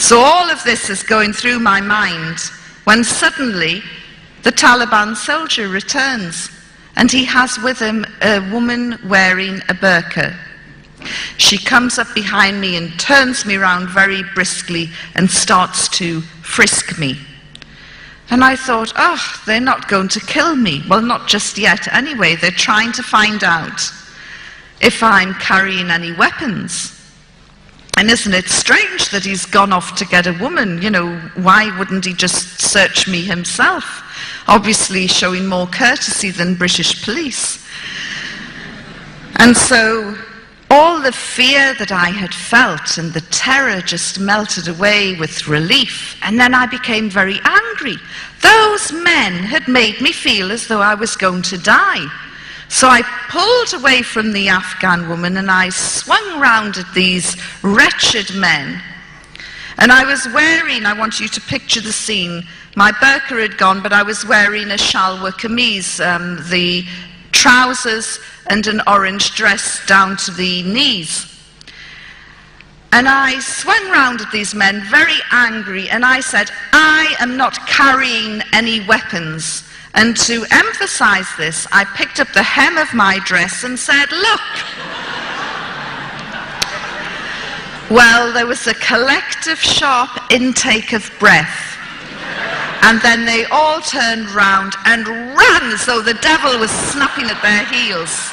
So all of this is going through my mind when suddenly the Taliban soldier returns, and he has with him a woman wearing a burqa. She comes up behind me and turns me around very briskly and starts to frisk me. And I thought, oh, they're not going to kill me. Well, not just yet. Anyway, they're trying to find out if I'm carrying any weapons. And isn't it strange that he's gone off to get a woman? You know, why wouldn't he just search me himself? Obviously showing more courtesy than British police. And so all the fear that I had felt and the terror just melted away with relief. And then I became very angry. Those men had made me feel as though I was going to die. So I pulled away from the Afghan woman and I swung round at these wretched men. And I was wearing, I want you to picture the scene, my burqa had gone, but I was wearing a shalwar kameez, the trousers and an orange dress down to the knees. And I swung round at these men, very angry, and I said, I am not carrying any weapons. And to emphasize this, I picked up the hem of my dress and said, look. Well, there was a collective sharp intake of breath. And then they all turned round and ran as though the devil was snapping at their heels.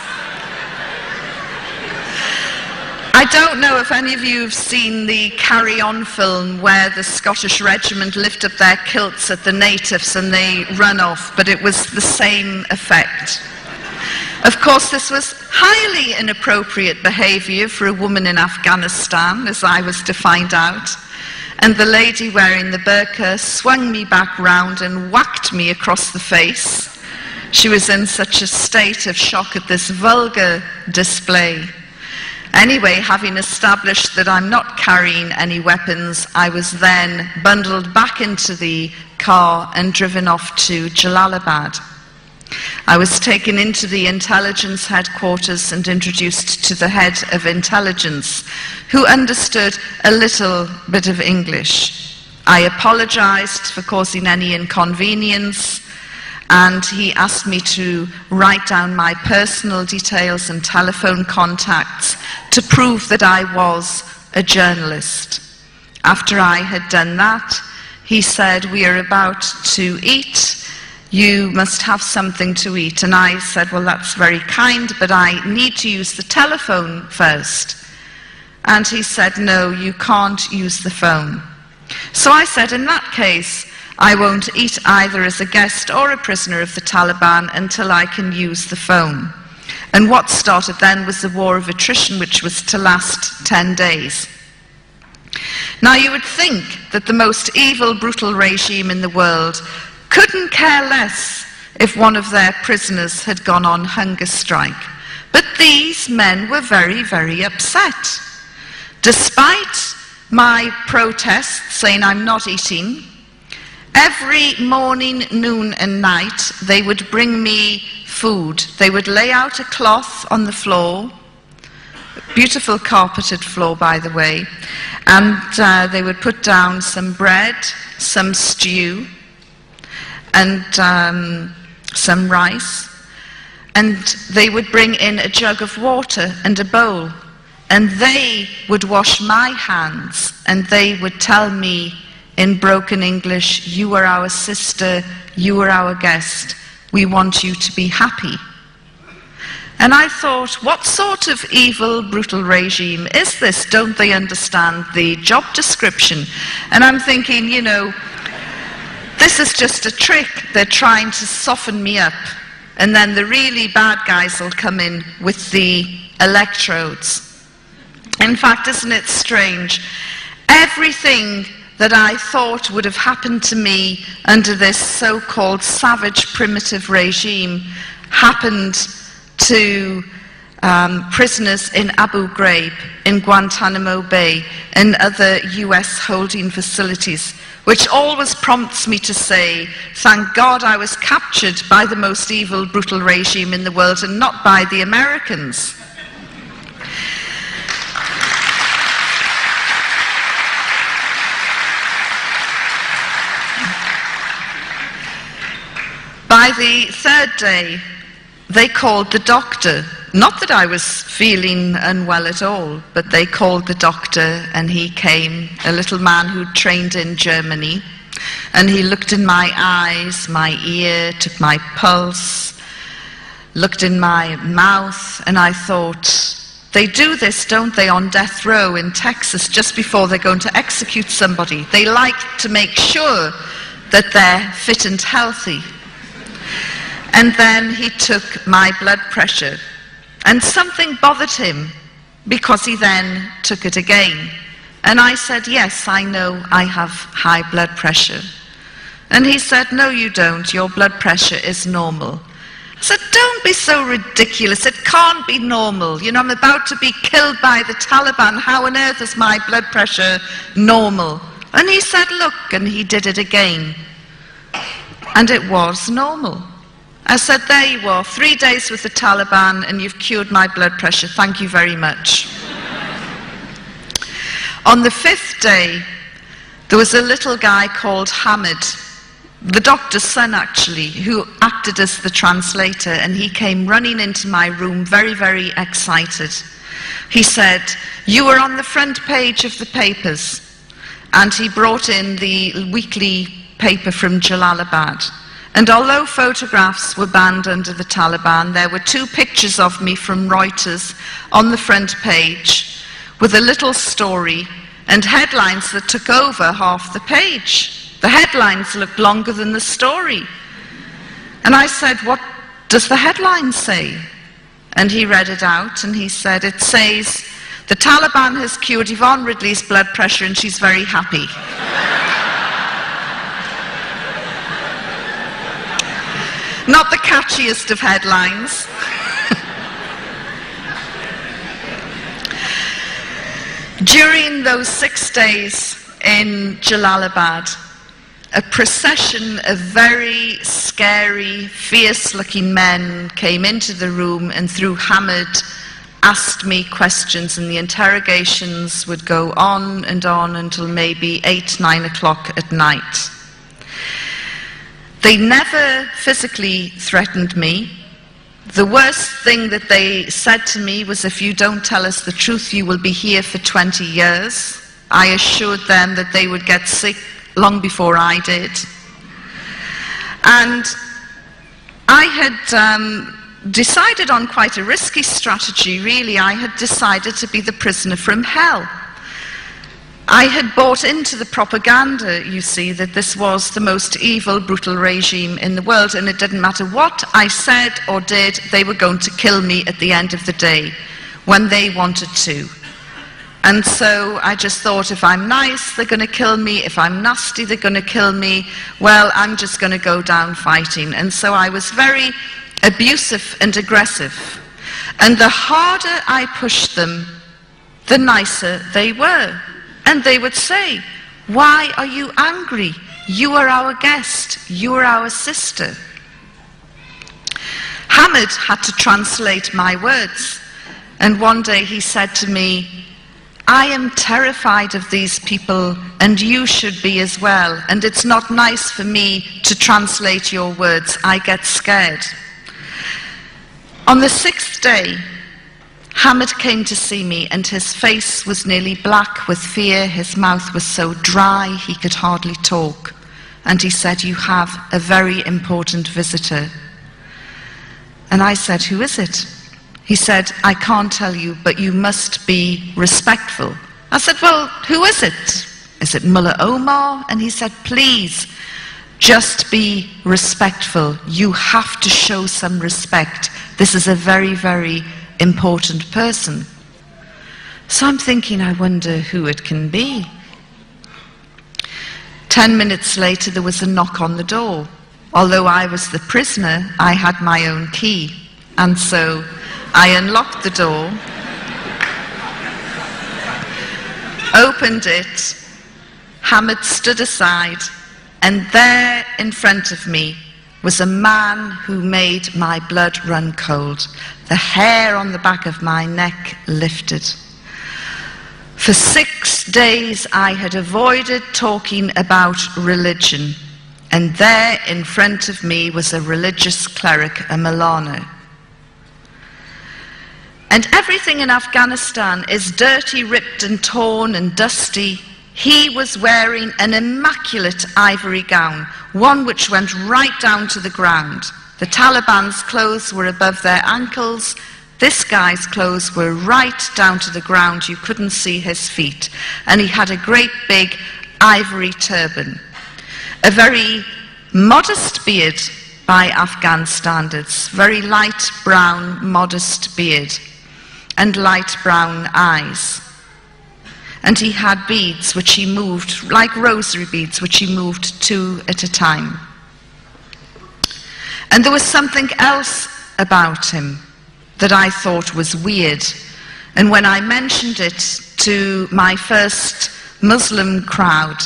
I don't know if any of you have seen the Carry On film where the Scottish regiment lift up their kilts at the natives and they run off, but it was the same effect. Of course, this was highly inappropriate behaviour for a woman in Afghanistan, as I was to find out. And the lady wearing the burqa swung me back round and whacked me across the face. She was in such a state of shock at this vulgar display. Anyway, having established that I'm not carrying any weapons, I was then bundled back into the car and driven off to Jalalabad. I was taken into the intelligence headquarters and introduced to the head of intelligence, who understood a little bit of English. I apologized for causing any inconvenience, and he asked me to write down my personal details and telephone contacts to prove that I was a journalist. After I had done that, he said, we are about to eat. You must have something to eat. And I said, well, that's very kind, but I need to use the telephone first. And he said, no, you can't use the phone. So I said, in that case, I won't eat either as a guest or a prisoner of the Taliban until I can use the phone. And what started then was the war of attrition, which was to last 10 days. Now, you would think that the most evil, brutal regime in the world couldn't care less if one of their prisoners had gone on hunger strike. But these men were very, very upset. Despite my protest saying I'm not eating, every morning, noon and night they would bring me food. They would lay out a cloth on the floor, beautiful carpeted floor by the way, and they would put down some bread, some stew, and some rice, and they would bring in a jug of water and a bowl, and they would wash my hands, and they would tell me in broken English, you are our sister, you are our guest, we want you to be happy. And I thought, what sort of evil, brutal regime is this? Don't they understand the job description? And I'm thinking, you know, this is just a trick. They're trying to soften me up. And then the really bad guys will come in with the electrodes. In fact, isn't it strange? Everything that I thought would have happened to me under this so-called savage, primitive regime happened to prisoners in Abu Ghraib, in Guantanamo Bay, and other US holding facilities, which always prompts me to say, thank God I was captured by the most evil, brutal regime in the world and not by the Americans. By the third day, they called the doctor. Not that I was feeling unwell at all, but they called the doctor, and he came, a little man who'd trained in Germany, and he looked in my eyes, my ear, took my pulse, looked in my mouth, and I thought, they do this, don't they, on death row in Texas just before they're going to execute somebody. They like to make sure that they're fit and healthy. And then he took my blood pressure, and something bothered him because he then took it again. And I said, yes, I know I have high blood pressure. And he said, no, you don't. Your blood pressure is normal. I said, don't be so ridiculous. It can't be normal. You know, I'm about to be killed by the Taliban. How on earth is my blood pressure normal? And he said, look, and he did it again. And it was normal. I said, there you are, 3 days with the Taliban, and you've cured my blood pressure. Thank you very much. On the 5th day, there was a little guy called Hamid, the doctor's son actually, who acted as the translator, and he came running into my room very, very excited. He said, you were on the front page of the papers, and he brought in the weekly paper from Jalalabad. And although photographs were banned under the Taliban, there were 2 pictures of me from Reuters on the front page with a little story and headlines that took over half the page. The headlines looked longer than the story. And I said, what does the headline say? And he read it out, and he said, it says, the Taliban has cured Yvonne Ridley's blood pressure and she's very happy. Not the catchiest of headlines. During those 6 days in Jalalabad, a procession of very scary, fierce-looking men came into the room, and through Hamid asked me questions, and the interrogations would go on until maybe 8, 9 o'clock at night. They never physically threatened me. The worst thing that they said to me was, if you don't tell us the truth, you will be here for 20 years. I assured them that they would get sick long before I did. And I had decided on quite a risky strategy, really. I had decided to be the prisoner from hell. I had bought into the propaganda, you see, that this was the most evil, brutal regime in the world, and it didn't matter what I said or did, they were going to kill me at the end of the day, when they wanted to. And so I just thought, if I'm nice, they're going to kill me. If I'm nasty, they're going to kill me. Well, I'm just going to go down fighting. And so I was very abusive and aggressive. And the harder I pushed them, the nicer they were. And they would say, why are you angry? You are our guest. You are our sister. Hamid had to translate my words. And one day he said to me, I am terrified of these people, and you should be as well. And it's not nice for me to translate your words. I get scared. On the 6th day, Hamid came to see me, and his face was nearly black with fear. His mouth was so dry he could hardly talk. And he said, you have a very important visitor. And I said, who is it? He said, I can't tell you, but you must be respectful. I said, well, who is it? Is it Mullah Omar? And he said, please, just be respectful. You have to show some respect. This is a very, very important person. So I'm thinking, I wonder who it can be. 10 minutes later, there was a knock on the door. Although I was the prisoner, I had my own key. And so I unlocked the door, opened it. Hamid stood aside, and there in front of me was a man who made my blood run cold. The hair on the back of my neck lifted. For 6 days I had avoided talking about religion. And there in front of me was a religious cleric, a Milano. And everything in Afghanistan is dirty, ripped and torn and dusty. He was wearing an immaculate ivory gown, one which went right down to the ground. The Taliban's clothes were above their ankles. This guy's clothes were right down to the ground. You couldn't see his feet. And he had a great big ivory turban. A very modest beard by Afghan standards. Very light brown, modest beard. And light brown eyes. And he had beads which he moved, like rosary beads, which he moved 2 at a time. And there was something else about him that I thought was weird. And when I mentioned it to my first Muslim crowd,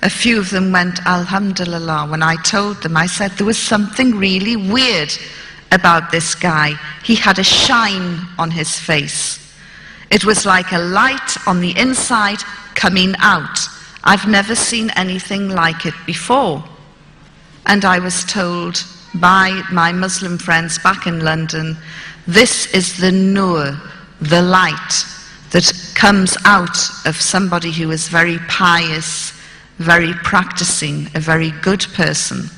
a few of them went, Alhamdulillah. When I told them, I said there was something really weird about this guy. He had a shine on his face. It was like a light on the inside coming out. I've never seen anything like it before. And I was told by my Muslim friends back in London, this is the nur, the light that comes out of somebody who is very pious, very practicing, a very good person.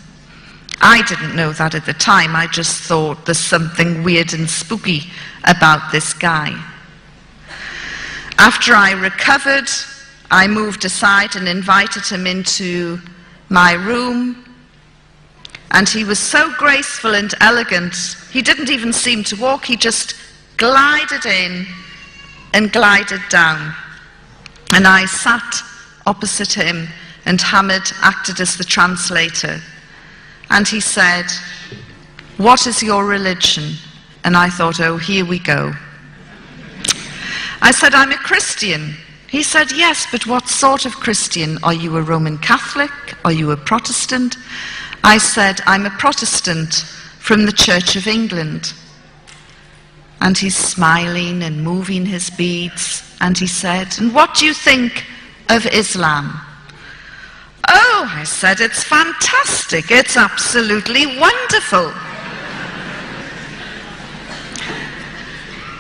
I didn't know that at the time. I just thought there's something weird and spooky about this guy. After I recovered, I moved aside and invited him into my room. And he was so graceful and elegant, he didn't even seem to walk, he just glided in and glided down. And I sat opposite him, and Hamid acted as the translator. And he said, "What is your religion?" And I thought, oh, here we go. I said, "I'm a Christian." He said, "Yes, but what sort of Christian? Are you a Roman Catholic? Are you a Protestant?" I said, "I'm a Protestant from the Church of England." And he's smiling and moving his beads. And he said, "And what do you think of Islam?" "Oh," I said, "it's fantastic. It's absolutely wonderful."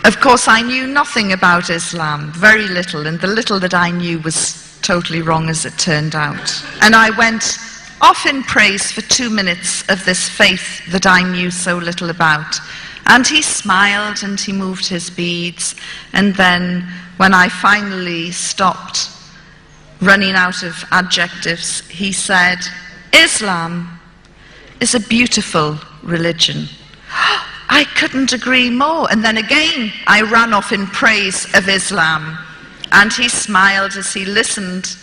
Of course, I knew nothing about Islam, very little, and the little that I knew was totally wrong as it turned out. And I went off in praise for 2 minutes of this faith that I knew so little about. And he smiled and he moved his beads. And then when I finally stopped running out of adjectives, he said, "Islam is a beautiful religion." I couldn't agree more. And then again, I ran off in praise of Islam. And he smiled as he listened,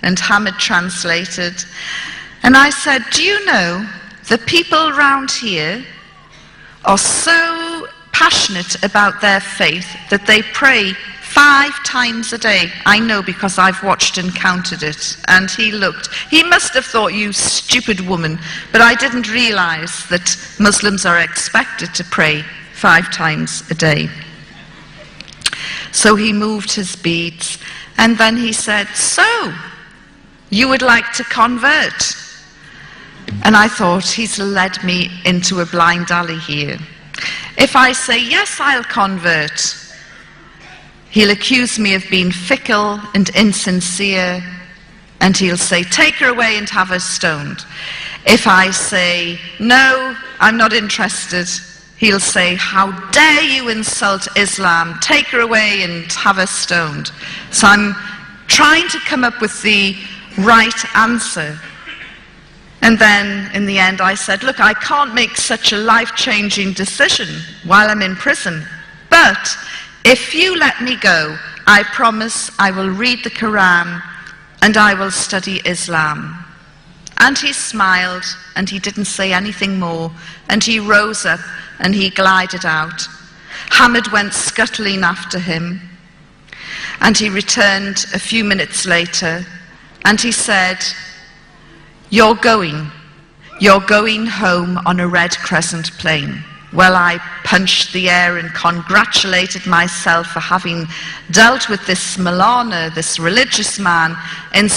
and Hamid translated. And I said, "Do you know, the people around here are so passionate about their faith that they pray 5 times a day." I know because I've watched and counted it. And he looked. He must have thought, "You stupid woman." But I didn't realize that Muslims are expected to pray 5 times a day. So he moved his beads. And then he said, "So, you would like to convert?" And I thought, he's led me into a blind alley here. If I say, "Yes, I'll convert," he'll accuse me of being fickle and insincere, and he'll say, "Take her away and have her stoned." If I say, "No, I'm not interested," he'll say, "How dare you insult Islam? Take her away and have her stoned." So I'm trying to come up with the right answer. And then, in the end, I said, "Look, I can't make such a life-changing decision while I'm in prison. But if you let me go, I promise I will read the Quran and I will study Islam." And he smiled, and he didn't say anything more. And he rose up, and he glided out. Hamid went scuttling after him. And he returned a few minutes later, and he said, You're going home on a red crescent plane." Well, I punched the air and congratulated myself for having dealt with this Milano, this religious man, in